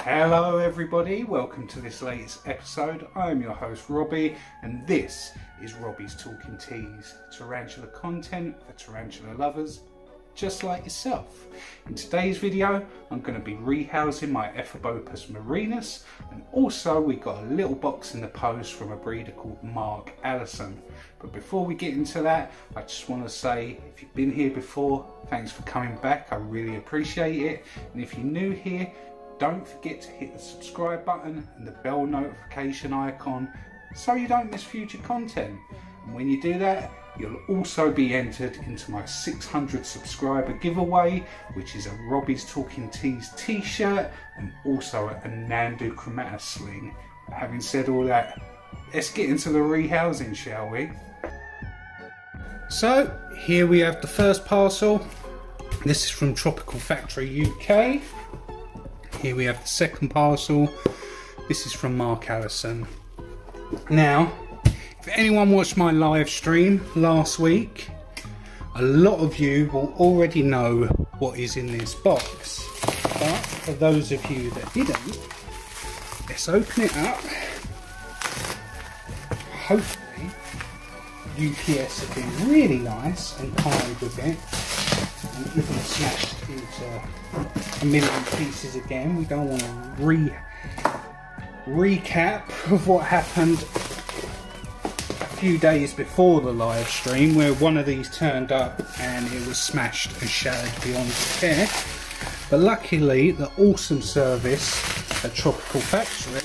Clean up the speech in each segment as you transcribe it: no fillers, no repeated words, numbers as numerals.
Hello everybody, welcome to this latest episode. I am your host Robbie and this is Robbie's Talking Teas, tarantula content for tarantula lovers just like yourself. In today's video I'm going to be rehousing my Ephebopus E.murinus, and also we got a little box in the post from a breeder called Mark Alison. But before we get into that, I just want to say, if you've been here before, thanks for coming back, I really appreciate it. And if you're new here, don't forget to hit the subscribe button and the bell notification icon so you don't miss future content. And when you do that, you'll also be entered into my 600 subscriber giveaway, which is a Robbies Talking Teas t-shirt and also a Nandu Chromata sling. Having said all that, let's get into the rehousing, shall we? So here we have the first parcel. This is from Tropical Factory UK. Here we have the second parcel. This is from Mark Alison. Now, if anyone watched my live stream last week, a lot of you will already know what is in this box. But for those of you that didn't, let's open it up. Hopefully, UPS have been really nice and kind with it and even smashed it into a million pieces again. We don't want to recap of what happened a few days before the live stream, where one of these turned up and it was smashed and shattered beyond repair. But luckily the awesome service at Tropical Factory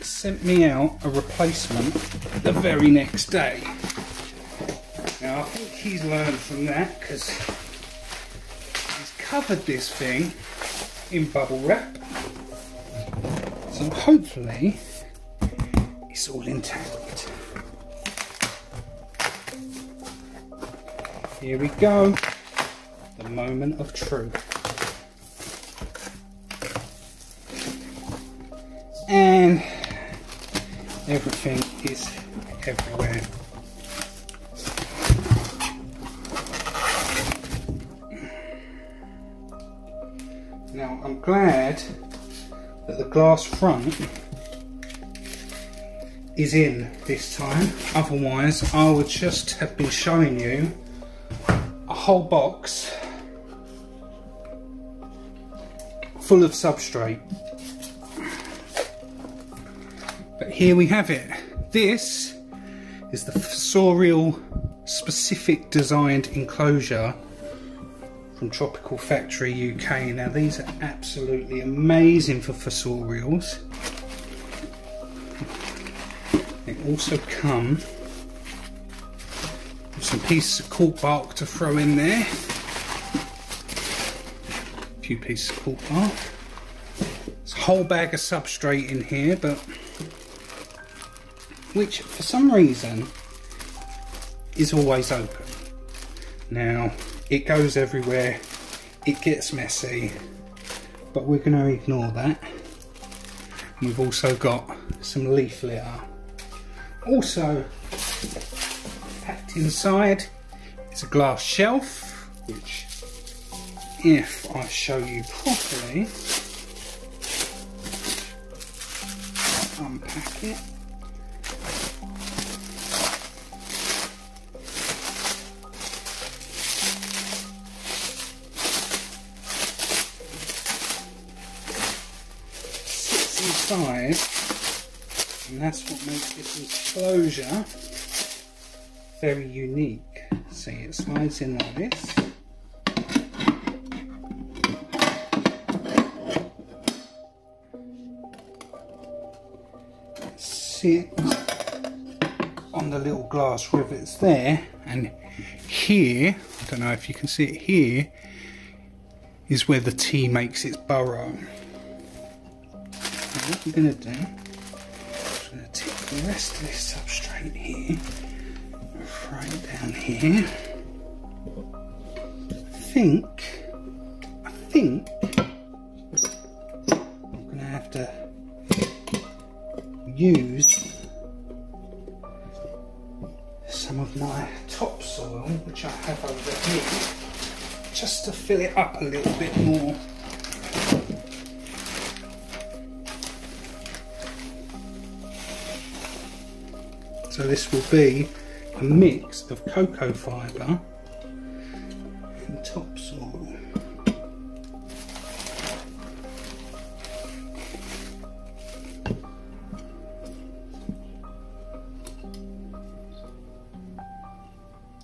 sent me out a replacement the very next day. Now I think he's learned from that, because he's covered this thing in bubble wrap, so hopefully it's all intact. Here we go, the moment of truth. And everything is everywhere. Now I'm glad that the glass front is in this time, otherwise I would just have been showing you a whole box full of substrate. But here we have it. This is the fossorial specific designed enclosure from Tropical Factory UK. Now these are absolutely amazing for fossorials. They also come with some pieces of cork bark to throw in there. A few pieces of cork bark. There's a whole bag of substrate in here, but which for some reason is always open. Now it goes everywhere, it gets messy, but we're going to ignore that. And we've also got some leaf litter. Also packed inside is a glass shelf, which, if I show you properly, unpack it. Inside, and that's what makes this enclosure very unique. See, it slides in like this. It sits on the little glass rivets there, and here, I don't know if you can see it here, is where the tea makes its burrow. What we're going to do, I'm going to take the rest of this substrate here and throw it down here. I think I'm going to have to use some of my topsoil, which I have over here, just to fill it up a little bit more. So this will be a mix of cocoa fibre and topsoil.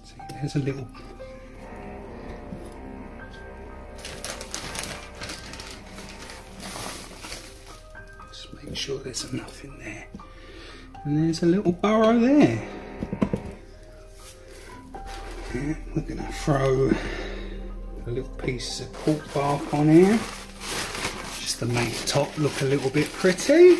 See, there's a little. Make sure there's enough in there, and there's a little burrow there. Yeah, we're going to throw a little piece of cork bark on here just to make the top look a little bit pretty.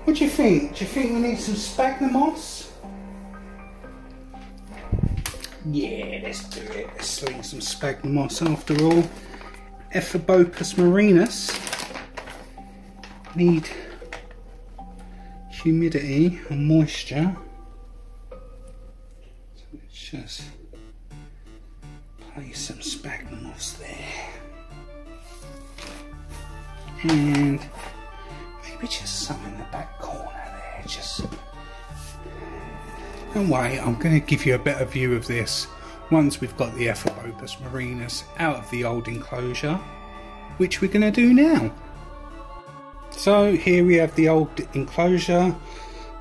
What do you think? Do you think we need some sphagnum moss? Yeah, let's do it. Let's sling some sphagnum moss after all. Ephebopus murinus need humidity and moisture. So let's just place some sphagnum moss there. And maybe just some in the back corner there. Just don't worry, I'm going to give you a better view of this once we've got the Ephebopus murinus out of the old enclosure, which we're going to do now. So here we have the old enclosure,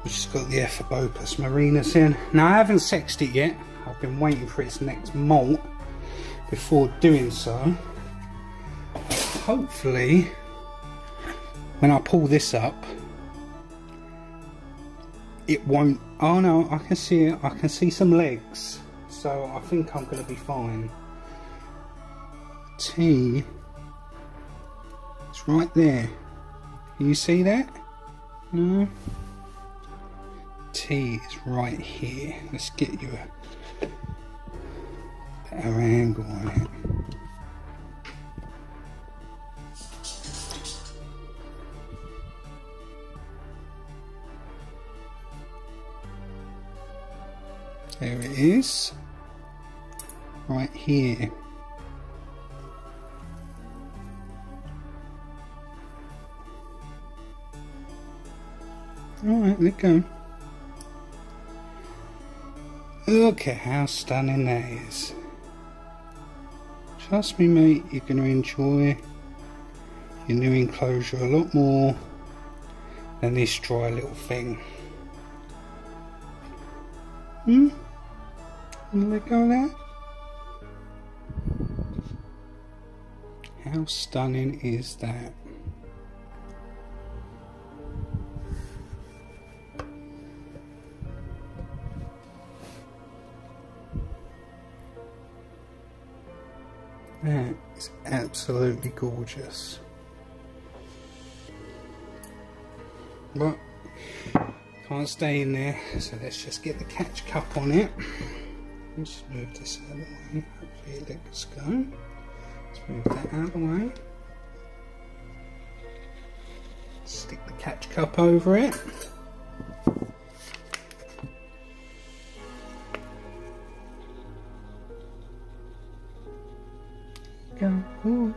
which has got the Ephebopus murinus in. Now I haven't sexed it yet, I've been waiting for its next molt before doing so. Hopefully when I pull this up it won't. Oh no, I can see it. I can see some legs, so I think I'm going to be fine. T, it's right there. Can you see that? No? T is right here. Let's get you a better angle on it. There it is, right here. Alright, there we go. Look at how stunning that is. Trust me mate, you're going to enjoy your new enclosure a lot more than this dry little thing. Let go of that. How stunning is that? That is absolutely gorgeous. But can't stay in there, so let's just get the catch cup on it. Let's move this out of the way. Hopefully it lets go. Let's move that out of the way. Stick the catch cup over it. Go. Ooh.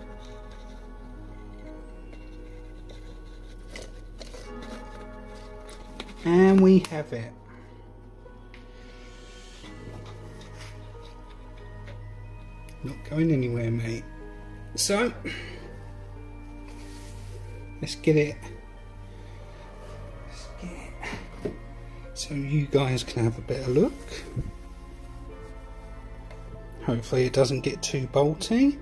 And we have it. Not going anywhere, mate. So let's get it. So you guys can have a better look. Hopefully it doesn't get too bolty.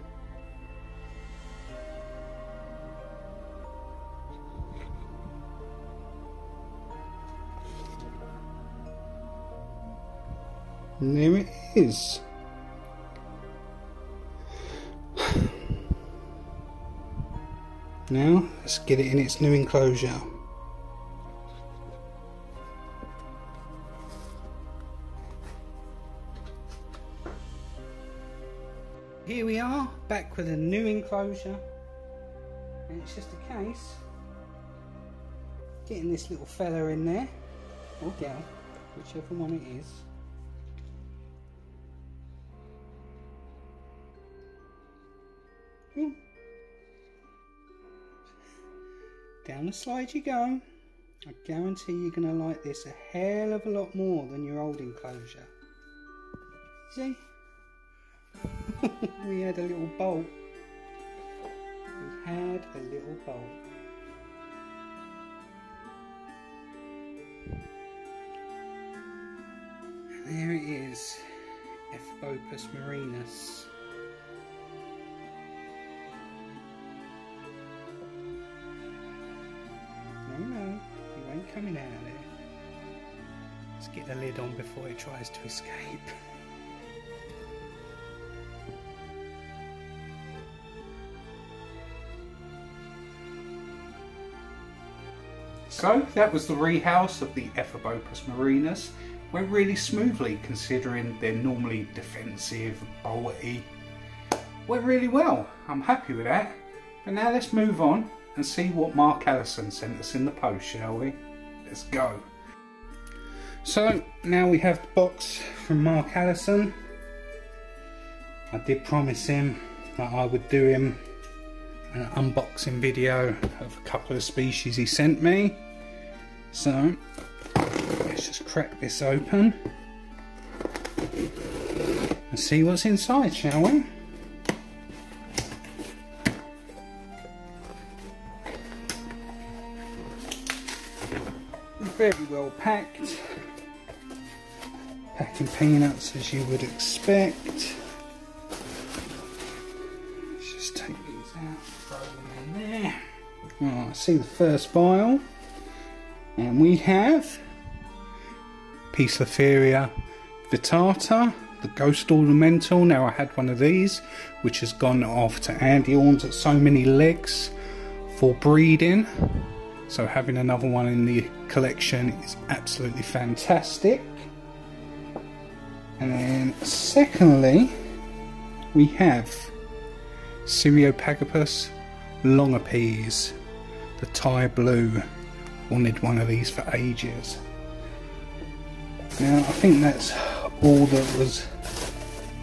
And there it is. Now let's get it in its new enclosure. Here we are, back with a new enclosure, and it's just a case getting this little fella in there, or gal, whichever one it is. Down the slide you go. I guarantee you're going to like this a hell of a lot more than your old enclosure. See? We had a little bolt. We had a little bolt. And there it is. Ephebopus E.murinus. No, he ain't coming out of there. Let's get the lid on before it tries to escape. So that was the rehouse of the Ephebopus E.murinus. Went really smoothly considering they're normally defensive, bolty. Went really well. I'm happy with that. But now let's move on and see what Mark Alison sent us in the post, shall we? Let's go. So now we have the box from Mark Alison. I did promise him that I would do him an unboxing video of a couple of species he sent me. So let's just crack this open and see what's inside, shall we? Very well packed. Packing peanuts as you would expect. Let's just take these out, throw them in there. Right, see the first file. And we have P.vittata, the ghost ornamental. Now I had one of these which has gone off to Andy Orns at so many legs for breeding. So having another one in the collection is absolutely fantastic. And then secondly, we have C.longipes, the Thai blue. Wanted one of these for ages. Now I think that's all that was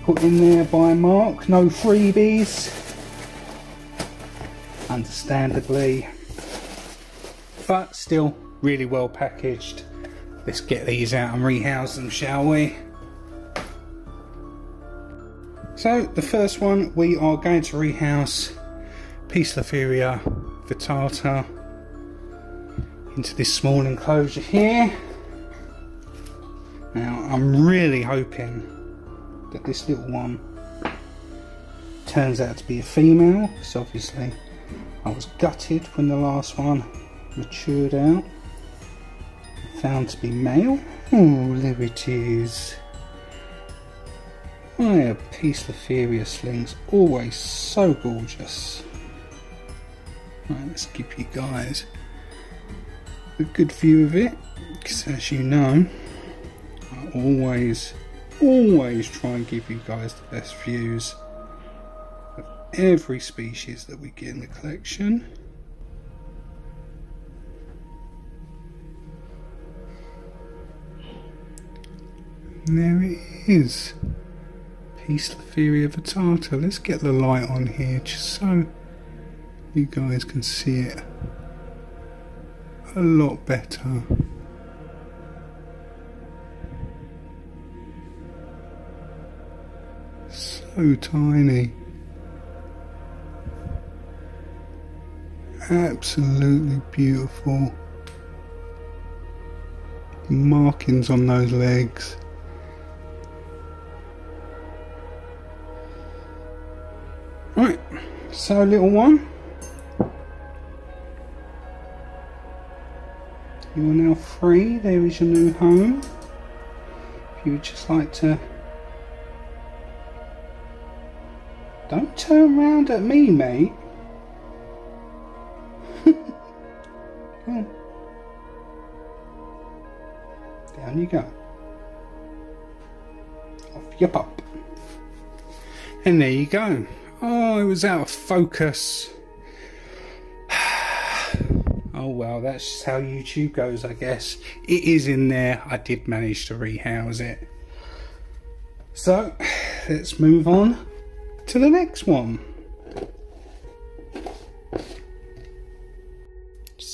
put in there by Mark. No freebies, understandably, but still really well packaged. Let's get these out and rehouse them, shall we? So the first one we are going to rehouse P.vittata into this small enclosure here. Now I'm really hoping that this little one turns out to be a female, because obviously I was gutted when the last one matured out, found to be male. Oh, there it is. Oh, P.vittata slings, always so gorgeous. Right, let's give you guys a good view of it, because as you know, I always try and give you guys the best views of every species that we get in the collection. And there it is, P.vittata. Let's get the light on here just so you guys can see it a lot better. So tiny. Absolutely beautiful. Markings on those legs. Right, so little one, you are now free. There is your new home. If you would just like to... Don't turn round at me, mate. Come on. Down you go. Off you pop. And there you go. Oh, it was out of focus. Oh well, that's just how YouTube goes, I guess. It is in there. I did manage to rehouse it. So, let's move on to the next one.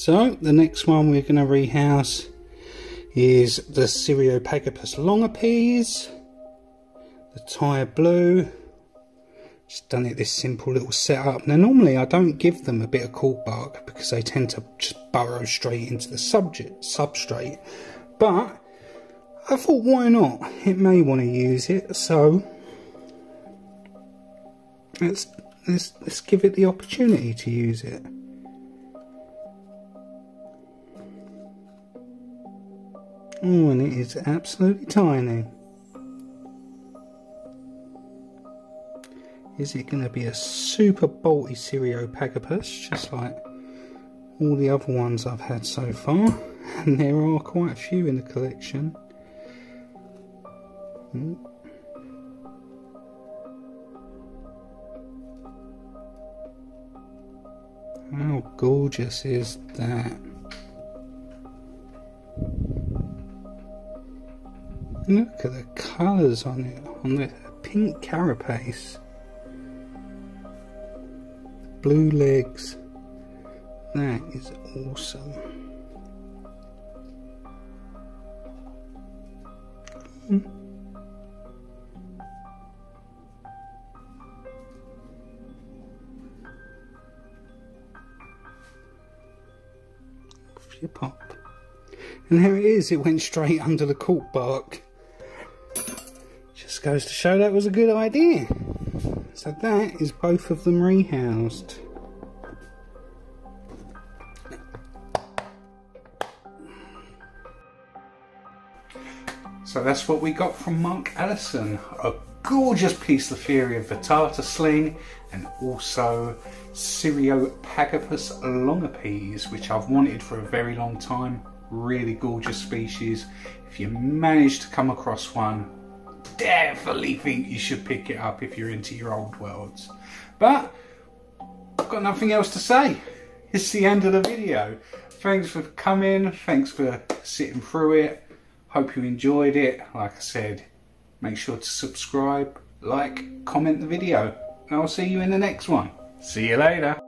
So the next one we're going to rehouse is the Ephebopus longipes, the Thai blue. Just done it this simple little setup. Now normally I don't give them a bit of cork bark because they tend to just burrow straight into the substrate, but I thought why not, it may want to use it, so let's give it the opportunity to use it. Oh, and it is absolutely tiny. Is it going to be a super bolty Ephebopus, just like all the other ones I've had so far? And there are quite a few in the collection. How gorgeous is that? Look at the colours on it, on the pink carapace. Blue legs. That is awesome. Off you pop. And there it is, it went straight under the cork bark. Just goes to show that was a good idea. So that is both of them rehoused. So that's what we got from Mark Alison. A gorgeous piece of P.vittata sling, and also Ephebopus longipes, which I've wanted for a very long time. Really gorgeous species. If you manage to come across one, definitely think you should pick it up if you're into your old worlds. But I've got nothing else to say. It's the end of the video. Thanks for coming, thanks for sitting through it. Hope you enjoyed it. Like I said, make sure to subscribe, like, comment the video, and I'll see you in the next one. See you later.